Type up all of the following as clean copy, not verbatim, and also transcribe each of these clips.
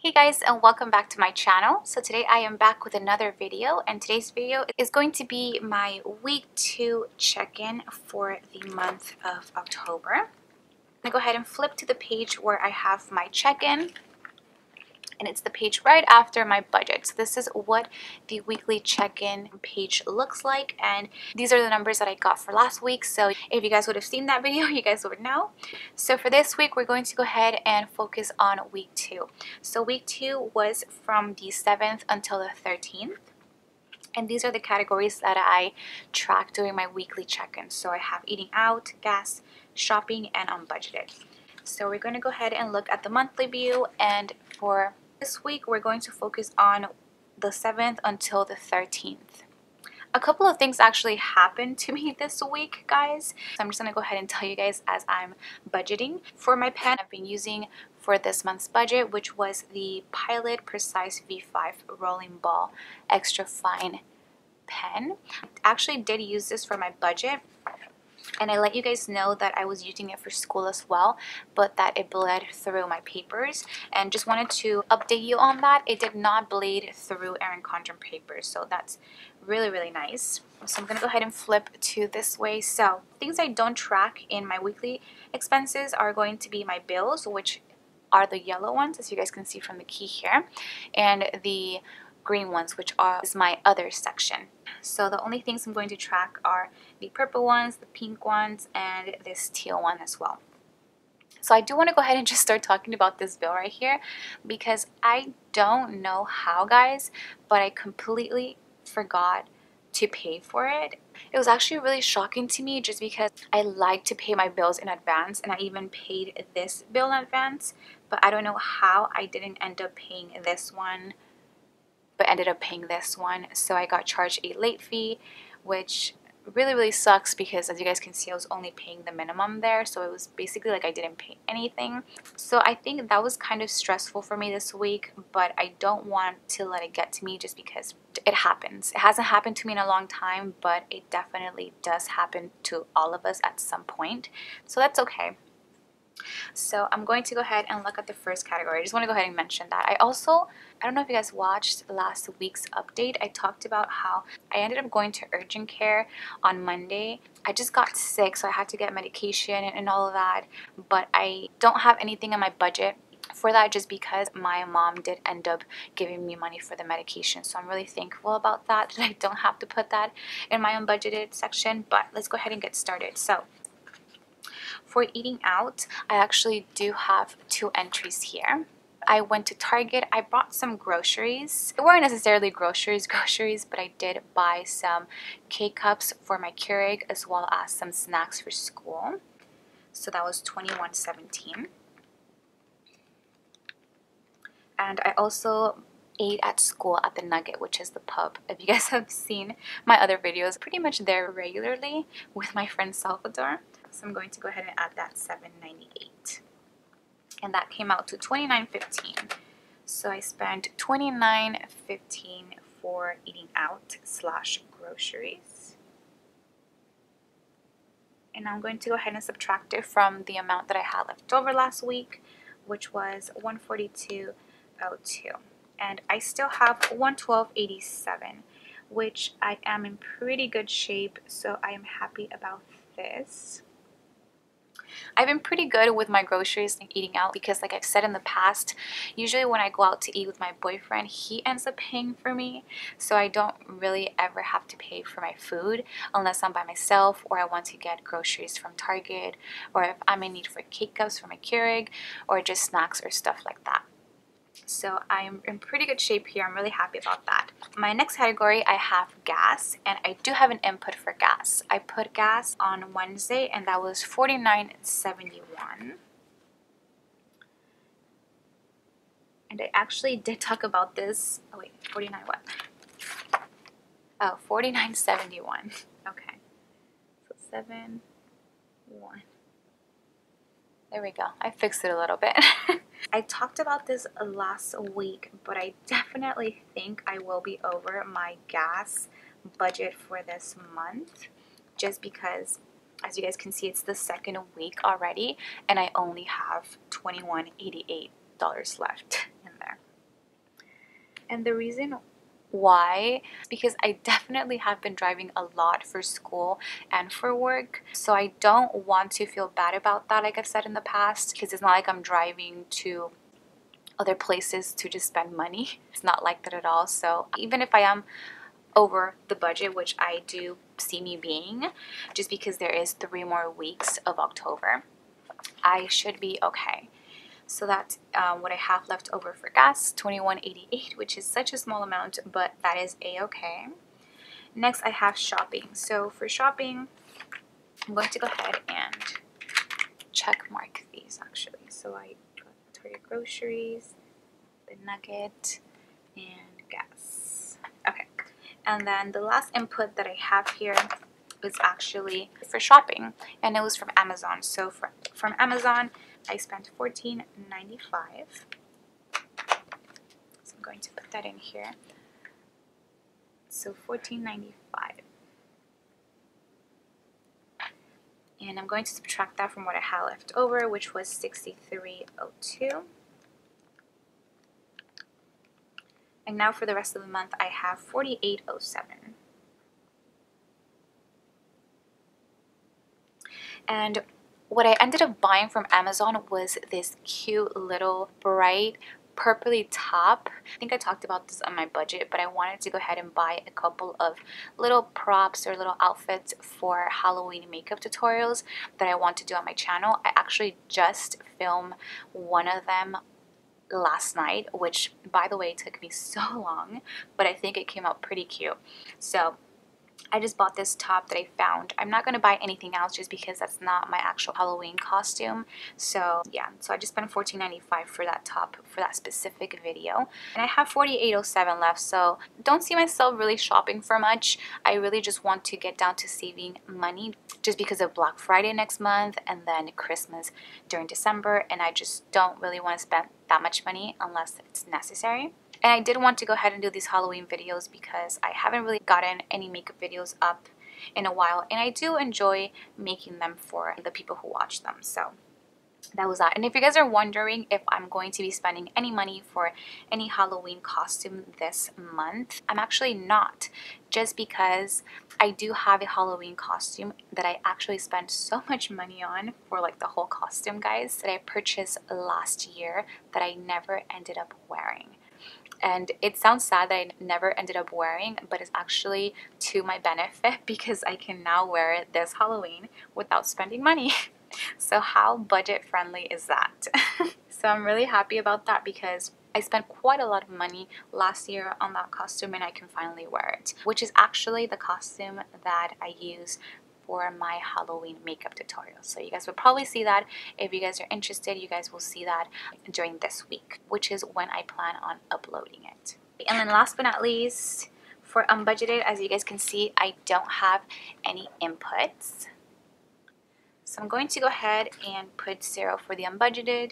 Hey guys, and welcome back to my channel. So today I am back with another video, and today's video is going to be my week 2 check-in for the month of October. I'm gonna go ahead and flip to the page where I have my check-in, and it's the page right after my budget. So this is what the weekly check-in page looks like, and these are the numbers that I got for last week. So if you guys would have seen that video, you guys would know. So for this week, we're going to go ahead and focus on week 2. So week 2 was from the 7th until the 13th. And these are the categories that I track during my weekly check-in. So I have eating out, gas, shopping, and unbudgeted. So we're going to go ahead and look at the monthly view, and for this week, we're going to focus on the 7th until the 13th. A couple of things actually happened to me this week, guys. So I'm just going to go ahead and tell you guys as I'm budgeting. For my pen, I've been using for this month's budget, which was the Pilot Precise V5 Rolling Ball Extra Fine pen. I actually did use this for my budget, and I let you guys know that I was using it for school as well, but that it bled through my papers, and just wanted to update you on that. It did not bleed through Erin Condren papers, so that's really nice. So I'm gonna go ahead and flip to this way. So things I don't track in my weekly expenses are going to be my bills, which are the yellow ones, as you guys can see from the key here, and the green ones, which is my other section. So the only things I'm going to track are the purple ones, the pink ones, and this teal one as well. So I do want to go ahead and just start talking about this bill right here, because I don't know how, guys, but I completely forgot to pay for it. It was actually really shocking to me, just because I like to pay my bills in advance, and I even paid this bill in advance, but I don't know how I didn't end up paying this one, but ended up paying this one. So I got charged a late fee, which really sucks, because as you guys can see, I was only paying the minimum there, so it was basically like I didn't pay anything. So I think that was kind of stressful for me this week, but I don't want to let it get to me, just because it happens. It hasn't happened to me in a long time, but it definitely does happen to all of us at some point, so that's okay. So I'm going to go ahead and look at the first category. I just want to go ahead and mention that. I don't know if you guys watched last week's update. I talked about how I ended up going to urgent care on Monday. I just got sick, so I had to get medication and all of that, but I don't have anything in my budget for that, just because my mom did end up giving me money for the medication. So I'm really thankful about that I don't have to put that in my unbudgeted section. But let's go ahead and get started. So for eating out, I actually do have 2 entries here. I went to Target. I bought some groceries. They weren't necessarily groceries, but I did buy some K-cups for my Keurig, as well as some snacks for school. So that was $21.17. And I also ate at school at the Nugget, which is the pub. If you guys have seen my other videos, pretty much there regularly with my friend Salvador. So I'm going to go ahead and add that $7.98. And that came out to $29.15. So I spent $29.15 for eating out / groceries. And I'm going to go ahead and subtract it from the amount that I had left over last week, which was $142.02. And I still have $112.87, which I am in pretty good shape, so I am happy about this. I've been pretty good with my groceries and eating out, because like I've said in the past, usually when I go out to eat with my boyfriend, he ends up paying for me, so I don't really ever have to pay for my food unless I'm by myself, or I want to get groceries from Target, or if I'm in need for K-cups for my Keurig, or just snacks or stuff like that. So I'm in pretty good shape here. I'm really happy about that. My next category, I have gas, and I do have an input for gas. I put gas on Wednesday, and that was $49.71. And I actually did talk about this. Oh wait, 49 what? Oh, $49.71. Okay. So 7, 1. There we go. I fixed it a little bit. I talked about this last week, but I definitely think I will be over my gas budget for this month, just because, as you guys can see, it's the 2nd week already, and I only have $21.88 left in there. And the reason why is because I definitely have been driving a lot for school and for work, so I don't want to feel bad about that, like I've said in the past, because it's not like I'm driving to other places to just spend money. It's not like that at all. So even if I am over the budget, which I do see me being, just because there is 3 more weeks of October, I should be okay. So that's what I have left over for gas, $21.88, which is such a small amount, but that is a-okay. Next, I have shopping. So for shopping, I'm going to go ahead and check mark these actually. So I put Target groceries, the nugget, and gas. Okay. And then the last input that I have here is actually for shopping, and it was from Amazon. So from Amazon, I spent $14.95. So I'm going to put that in here. So $14.95. And I'm going to subtract that from what I had left over, which was $63.02. And now for the rest of the month, I have $48.07. And what I ended up buying from Amazon was this cute little bright purpley top. I think I talked about this on my budget, but I wanted to go ahead and buy a couple of little props or little outfits for Halloween makeup tutorials that I want to do on my channel. I actually just filmed one of them last night, which by the way took me so long, but I think it came out pretty cute. So I just bought this top that I found. I'm not going to buy anything else just because that's not my actual Halloween costume. So yeah, so I just spent $14.95 for that top for that specific video. And I have $48.07 left, so don't see myself really shopping for much. I really just want to get down to saving money just because of Black Friday next month and then Christmas during December, and I just don't really want to spend that much money unless it's necessary. And I did want to go ahead and do these Halloween videos because I haven't really gotten any makeup videos up in a while, and I do enjoy making them for the people who watch them. So that was that. And if you guys are wondering if I'm going to be spending any money for any Halloween costume this month, I'm actually not, just because I do have a Halloween costume that I actually spent so much money on for like the whole costume, guys, that I purchased last year that I never ended up wearing. And it sounds sad that I never ended up wearing, but it's actually to my benefit because I can now wear it this Halloween without spending money. So how budget friendly is that? So I'm really happy about that because I spent quite a lot of money last year on that costume and I can finally wear it, which is actually the costume that I use for my Halloween makeup tutorial. So you guys will probably see that. If you guys are interested, you guys will see that during this week, which is when I plan on uploading it. And then last but not least, for unbudgeted, as you guys can see, I don't have any inputs. So I'm going to go ahead and put 0 for the unbudgeted.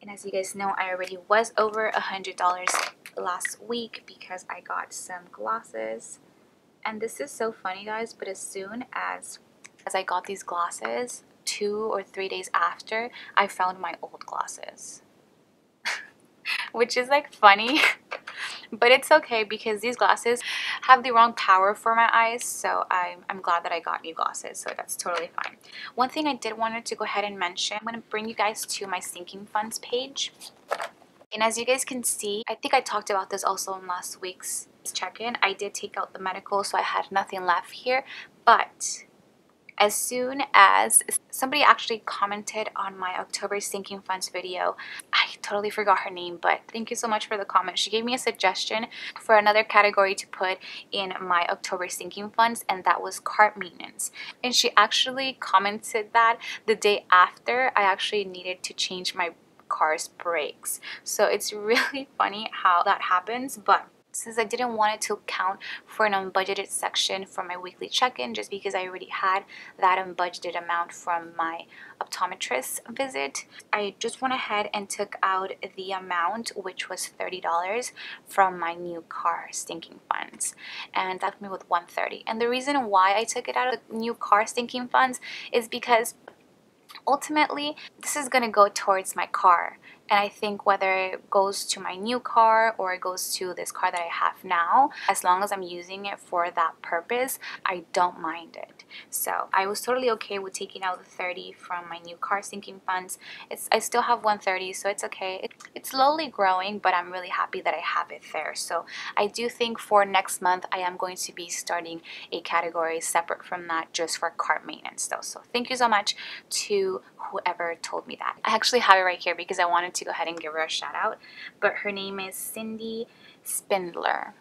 And as you guys know, I already was over $100 last week because I got some glasses. And this is so funny, guys, but as soon as I got these glasses, 2 or 3 days after, I found my old glasses. Which is like funny, but it's okay because these glasses have the wrong power for my eyes, so I'm glad that I got new glasses, so that's totally fine. One thing I did want to go ahead and mention, I'm going to bring you guys to my sinking funds page. And as you guys can see, I think I talked about this also in last week's check-in. I did take out the medical, so I had nothing left here. But as soon as somebody actually commented on my October sinking funds video, I totally forgot her name, but thank you so much for the comment. She gave me a suggestion for another category to put in my October sinking funds, and that was car maintenance. And she actually commented that the day after I actually needed to change my car's brakes. So it's really funny how that happens, but since I didn't want it to count for an unbudgeted section for my weekly check-in, just because I already had that unbudgeted amount from my optometrist visit, I just went ahead and took out the amount, which was $30 from my new car stinking funds, and that left me with $130. And the reason why I took it out of the new car stinking funds is because ultimately this is going to go towards my car And I think whether it goes to my new car or it goes to this car that I have now, as long as I'm using it for that purpose, I don't mind it. So I was totally okay with taking out the 30 from my new car sinking funds. I still have 130, so it's okay. It's slowly growing, but I'm really happy that I have it there. So I do think for next month, I am going to be starting a category separate from that just for car maintenance though. So thank you so much to whoever told me that. I actually have it right here because I wanted to go ahead and give her a shout out, but her name is Cindy Spindler.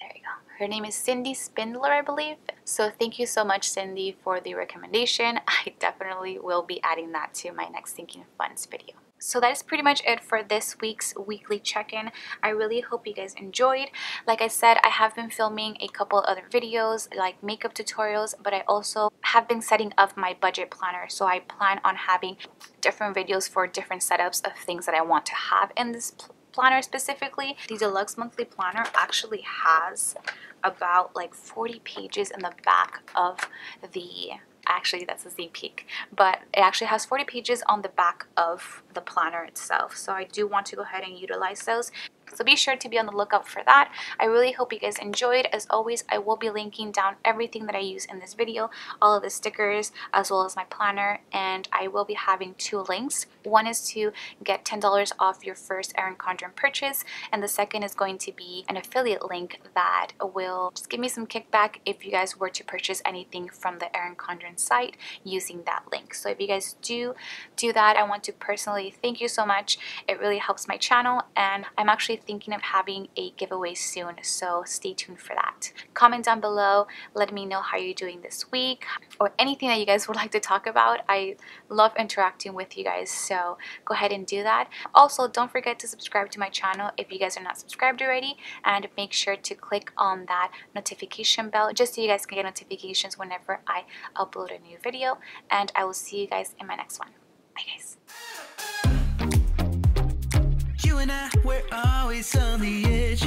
There you go. Her name is Cindy Spindler, I believe. So thank you so much, Cindy, for the recommendation. I definitely will be adding that to my next Sinking Funds video. So that is pretty much it for this week's weekly check-in. I really hope you guys enjoyed. Like I said, I have been filming a couple other videos like makeup tutorials, but I also have been setting up my budget planner. So I plan on having different videos for different setups of things that I want to have in this planner specifically. The deluxe monthly planner actually has about like 40 pages in the back of the, actually that's a sneak peek, but it actually has 40 pages on the back of the planner itself. So I do want to go ahead and utilize those. So be sure to be on the lookout for that. I really hope you guys enjoyed. As always, I will be linking down everything that I use in this video, all of the stickers as well as my planner, and I will be having two links. One is to get $10 off your first Erin Condren purchase, and the second is going to be an affiliate link that will just give me some kickback if you guys were to purchase anything from the Erin Condren site using that link. So if you guys do that, I want to personally thank you so much. It really helps my channel, and I'm actually thinking of having a giveaway soon, so stay tuned for that. Comment down below, let me know how you're doing this week or anything that you guys would like to talk about. I love interacting with you guys, so go ahead and do that. Also, don't forget to subscribe to my channel if you guys are not subscribed already, and make sure to click on that notification bell just so you guys can get notifications whenever I upload a new video, and I will see you guys in my next one. Bye guys. You and I, we're always on the edge.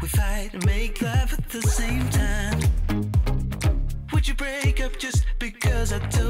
We fight and make love at the same time. Would you break up just because I told